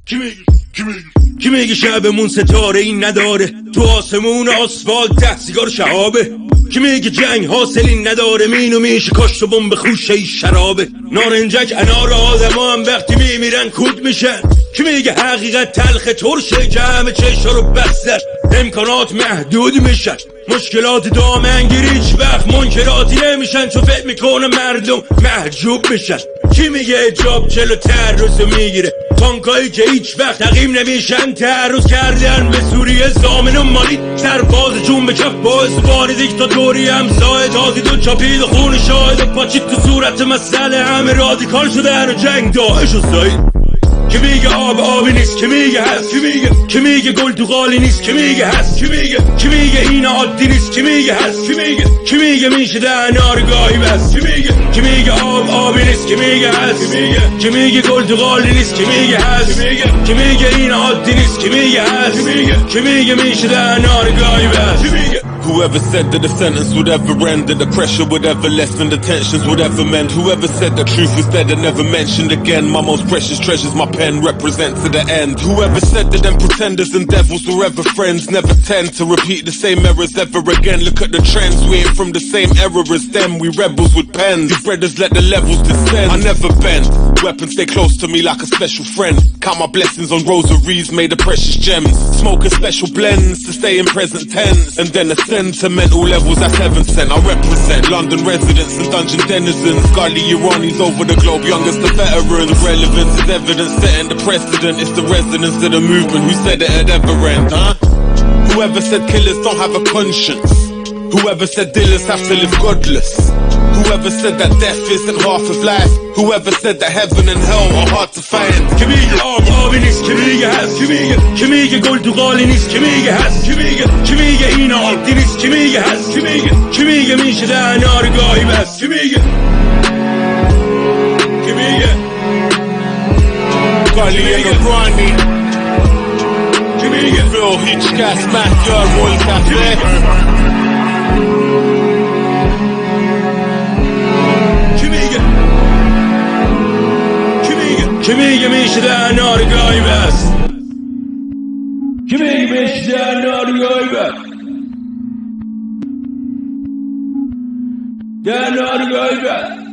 کی میگه شبمون ستاره این نداره، تو آسمون آسفالت 10 سیگار شهابه. کی میگه جنگ حاصلی نداره، مینو میشه کشت و بمب خوشه شرابه. نارنجک انار آدما هم وقتی میمیرن کود میشن. کی میگه حقیقت تلخ ترشه که همه چشا رو بستن، امکانات محدود میشن، مشکلات دامنگیری هیچ وقت منکراتی نمیشن، چون فکر میکنه مردم محجوب میشن. کی میگه اجاب چلو تعرض میگیره، تانکایی که هیچ وقت تقیم نمیشن تعرض کردن به سوریه. زامن و مالی سرباز جون به کف باعث بار دیکتاتوری همسایه، تازی دو چاپید خون شاهد پاچید تو صورت مسئله، همه رادیکال شدن و جنگ داعش و سایید. کی میگه آبی نیست، کی میگه هست، کی میگه گل تو قالی نیست، کی میگه هست، کی میگه این عادی نیست، کی میگه هست، کی میگه میشه دهنار گاهی بس، کی میگه آبی نیست، کی میگه هست، کی میگه گل تو قالی نیست، کی میگه هست، کی میگه این عادی نیست، کی میگه هست، کی میگه میشه دهنار گاهی بس. Whoever said that the sentence would ever end, that the pressure would ever lessen, the tensions would ever mend. Whoever said the truth was dead and never mentioned again. My most precious treasures my pen represents to the end. Whoever said that them pretenders and devils were ever friends, never tend to repeat the same errors ever again. Look at the trends, we ain't from the same era as them. We rebels with pens, these brothers let the levels descend. I never bend, weapons stay close to me like a special friend. Count my blessings on rosaries made of precious gems. Smoking special blends to stay in present tense, and then ascend to mental levels that's heaven sent. I represent London residents and dungeon denizens, godly Iranis over the globe, youngest of veterans. Relevance is evidence, setting the precedent. It's the residents of the movement who said it had ever end, huh? Whoever said killers don't have a conscience, whoever said dealers have to live godless, whoever said that death isn't half of life, whoever said that heaven and hell are hard to find. کی میگه آبی نیست، کی میگه هست، کی میگه گل تو قالی نیست، کی میگه هست، کی میگه این عادی نیست، کی میگه هست، کی میگه میشه دهنار گاهی بس، کی میگه Gully and Ronnie, کی میگه Phil Hitchcast, Matt Roll Cafe. کی میگه میشه دهنار گاهی بس، کی میگه میشه دهنار گاهی بس، دهنار گاهی بس.